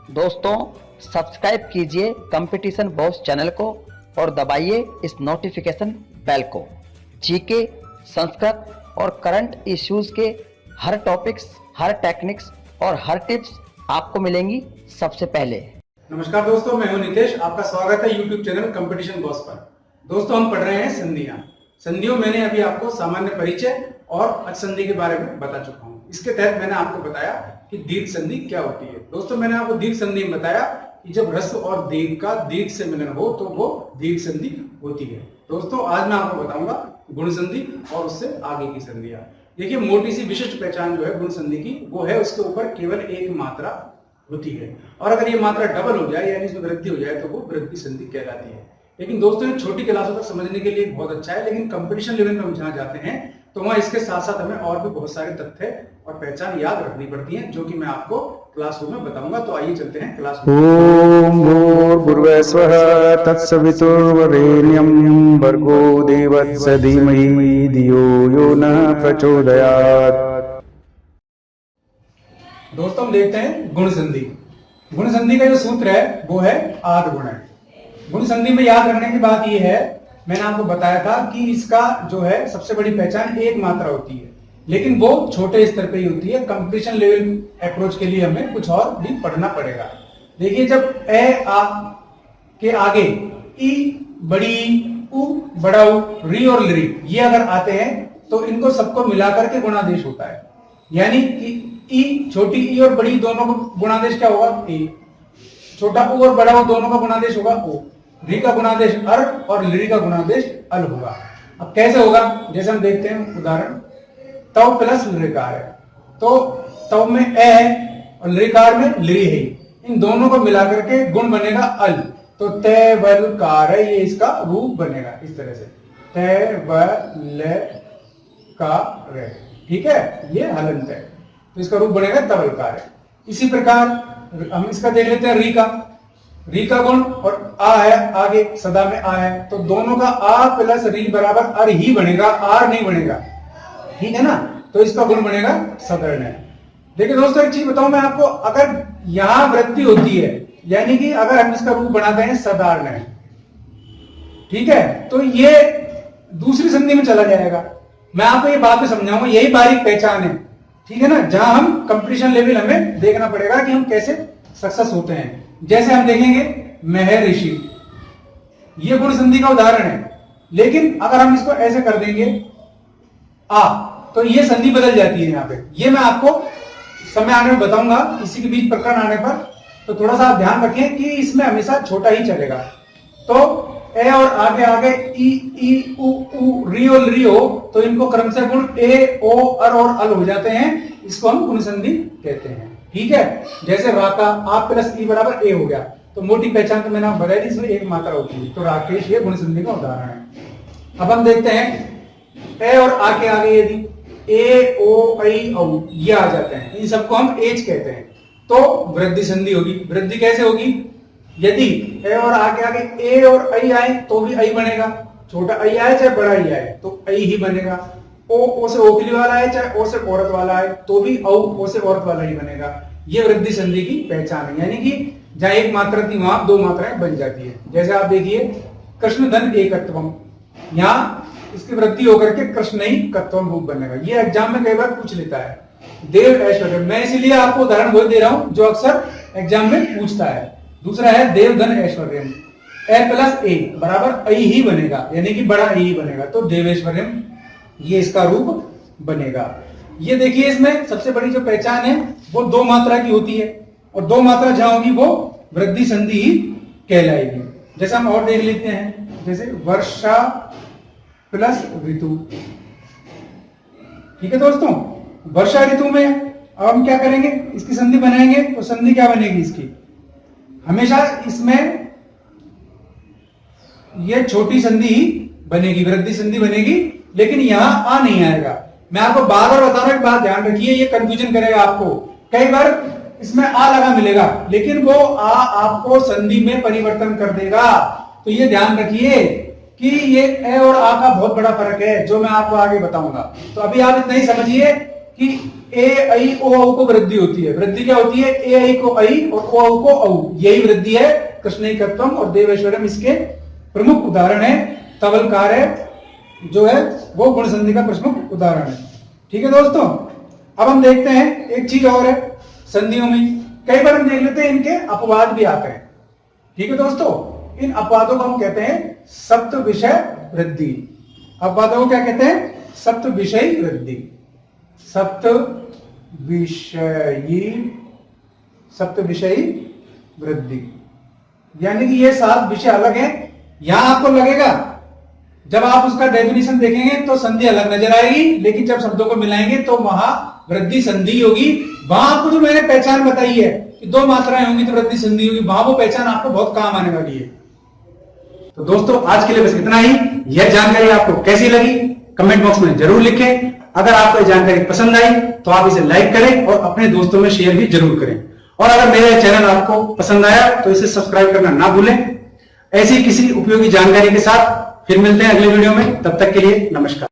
दोस्तों सब्सक्राइब कीजिए competition boss channel को और दबाइए इस नोटिफिकेशन बेल को। जीके, संस्कृत और करंट इश्यूज के हर टॉपिक्स, हर टेक्निक्स और हर टिप्स आपको मिलेंगी सबसे पहले। नमस्कार दोस्तों, मैं हूं नितेश। आपका स्वागत है यूट्यूब चैनल कंपटीशन बॉस पर। दोस्तों हम पढ़ रहे हैं संधियां। संधियों मैंने अभी आपको सामान्य परिचय और संधि के बारे में बता चुका हूं। इसके तहत मैंने आपको बताया कि दीर्घ संधि क्या होती है। दोस्तों मैंने आपको दीर्घ संधि में बताया कि जब ह्रस्व और दीर्घ का दीर्घ से मिलन हो तो वो दीर्घ संधि होती है। दोस्तों आज मैं आपको बताऊंगा गुण संधि और उससे आगे की संधियां। देखिए मोटी सी विशिष्ट पहचान जो है गुण संधि की वो है उसके ऊपर केवल एक मात्रा होती है और अगर ये मात्रा डबल हो जाए यानी इसमें वृद्धि हो जाए तो वो वृद्धि संधि कहलाती है। लेकिन दोस्तों ये छोटी क्लासों तक समझने के लिए बहुत अच्छा है, लेकिन कंपटीशन लेवल में हम जहाँ जाते हैं तो वहाँ इसके साथ साथ हमें और भी बहुत सारे तथ्य और पहचान याद रखनी पड़ती है जो कि मैं आपको क्लासरूम में बताऊंगा। तो आइए चलते हैं क्लासरूम। ओम भूर्भुवस्वः तत्सवितुर्वरेण्यं भर्गो देवस्य धीमहि धियो यो न प्रचोदयात्। दोस्तों हम देखते हैं गुण संधि। गुण संधि का जो सूत्र है वो है आद गुण है। गुण संधि में याद रखने की बात यह है, मैंने आपको बताया था कि इसका जो है सबसे बड़ी पहचान एक मात्रा होती है, लेकिन वो छोटे स्तर पे ही होती है। कंपटीशन लेवल अप्रोच के लिए हमें कुछ और भी पढ़ना पड़ेगा। देखिए जब ए आ के आगे ई बड़ी उ बड़ा उ री और लरी ये अगर आते हैं तो इनको सबको मिलाकर के गुणादेश होता है। यानी ई छोटी ई और बड़ी दोनों का गुणादेश क्या होगा? ए। छोटा उ और बड़ा उ दोनों का गुणादेश होगा ओ। री का गुणादेश अर और लरी का गुणादेश अल होगा। अब कैसे होगा? जैसे हम देखते हैं उदाहरण, तव प्लस लृकार है तो तव में ए है और लृकार में लरी है। इन दोनों को मिलाकर के गुण बनेगा अल, तो तय वल कार है, ये इसका रूप बनेगा इस तरह से तय वल कार। ठीक है, ये हलंत है तो इसका रूप बनेगा तवलकार है। इसी प्रकार हम इसका देख लेते हैं री का गुण और आ है आगे सदा में आ है तो दोनों का आ प्लस री बराबर अर ही बनेगा, आर नहीं बनेगा। ठीक है ना, तो इसका गुण बनेगा सदर्ण है। देखिए दोस्तों एक चीज बताऊं मैं आपको, अगर यहां वृद्धि होती है यानी कि अगर हम इसका रूप बनाते हैं सदार्ण है, ठीक है, तो ये दूसरी संधि में चला जाएगा। मैं आपको ये बात में समझाऊंगा, यही बारीक पहचान है। ठीक है ना, जहां हम कंपटीशन लेवल हमें देखना पड़ेगा कि हम कैसे सक्सेस होते हैं। जैसे हम देखेंगे महर्षि, ये गुण संधि का उदाहरण है, लेकिन अगर हम इसको ऐसे कर देंगे आ तो ये संधि बदल जाती है यहाँ पे। ये मैं आपको समय आने में बताऊंगा, इसी के बीच प्रकरण आने पर, तो थोड़ा सा आप ध्यान रखें कि इसमें हमेशा छोटा ही चलेगा। तो ए और आगे आगे ई उ री और री हो तो इनको क्रम से गुण ए ओ अर और अल हो जाते हैं, इसको हम गुण संधि कहते हैं। ठीक है, जैसे राका आ प्लस ई बराबर ए हो गया तो मोटी पहचान तो मैंने आपको बताई थी, इसमें एक मात्रा होती है तो राकेश ये गुण संधि का उदाहरण है। अब हम देखते हैं ए और आ के आगे यदि ए ओ आई औ ये आ जाते हैं, इन सबको हम एज कहते हैं तो वृद्धि संधि होगी। वृद्धि कैसे होगी? यदि ए और आगे आगे ए और आई आए तो भी आई बनेगा, छोटा आई आए चाहे बड़ा आई आए तो आई ही बनेगा। ओ से ओखली वाला है चाहे ओ से औरत वाला है तो भी ओ से औरत वाला ही बनेगा। ये वृद्धि संधि की पहचान है, यानी कि जहां एक मात्रा थी वहां दो मात्राएं बन जाती है। जैसे आप देखिए कृष्ण धन एकत्वम, यहाँ इसकी वृद्धि होकर के कृष्ण ही कत्वम रूप बनेगा। ये एग्जाम में कई बार पूछ लेता है। देव ऐश्वर्य, मैं इसीलिए आपको उदाहरण वही दे रहा हूं जो अक्सर एग्जाम में पूछता है। दूसरा है देव धन ऐश्वर्य, ए प्लस ए बराबर आई ही बनेगा, यानी कि बड़ा आई ही बनेगा तो देवेश्वर्यम ये इसका रूप बनेगा। ये देखिए इसमें सबसे बड़ी जो पहचान है वो दो मात्रा की होती है और दो मात्रा जहां होगी वो वृद्धि संधि ही कहलाएगी। जैसे हम और देख लेते हैं, जैसे वर्षा प्लस ऋतु। ठीक है दोस्तों, वर्षा ऋतु में अब हम क्या करेंगे, इसकी संधि बनाएंगे तो संधि क्या बनेगी इसकी? हमेशा इसमें ये छोटी संधि ही बनेगी, वृद्धि संधि बनेगी, लेकिन यहां आ नहीं आएगा। मैं आपको बार बार बता रहा हूं, एक बात ध्यान रखिए, ये कंफ्यूजन करेगा आपको। कई बार इसमें आ लगा मिलेगा लेकिन वो आ आपको संधि में परिवर्तन कर देगा। तो ये ध्यान रखिए कि ये ए और आ का बहुत बड़ा फर्क है जो मैं आपको आगे बताऊंगा। तो अभी आप इतना ही समझिए कि ए आई ओ औ को वृद्धि होती है। वृद्धि क्या होती है? ए आई को आई और ओ औ को औ, यही वृद्धि है। कृष्णैकत्वम और देवेश्वरम इसके प्रमुख उदाहरण है। तवलकार है जो है वो गुण संधि का प्रमुख उदाहरण है। ठीक है दोस्तों, अब हम देखते हैं एक चीज और है संधियों में। कई बार हम देख लेते हैं इनके अपवाद भी आते हैं। ठीक है दोस्तों, इन अपवादों को हम कहते हैं सप्त विषय वृद्धि। अपवादों को क्या कहते हैं? सप्त विषय वृद्धि। सप्त विषयी वृद्धि, यानी कि ये 7 विषय अलग हैं। यहां आपको लगेगा जब आप उसका डेफिनेशन देखेंगे तो संधि अलग नजर आएगी, लेकिन जब शब्दों को मिलाएंगे तो वहां वृद्धि संधि होगी। वहां आपको जो मैंने पहचान बताई है कि 2 मात्राएं होंगी तो वृद्धि संधि होगी, वहां वो पहचान आपको बहुत काम आने वाली है। तो दोस्तों आज के लिए बस इतना ही। यह जानकारी आपको कैसी लगी कमेंट बॉक्स में जरूर लिखें। अगर आपको यह जानकारी पसंद आई तो आप इसे लाइक करें और अपने दोस्तों में शेयर भी जरूर करें। और अगर मेरा चैनल आपको पसंद आया तो इसे सब्सक्राइब करना ना भूलें। ऐसी किसी उपयोगी जानकारी के साथ फिर मिलते हैं अगले वीडियो में। तब तक के लिए नमस्कार।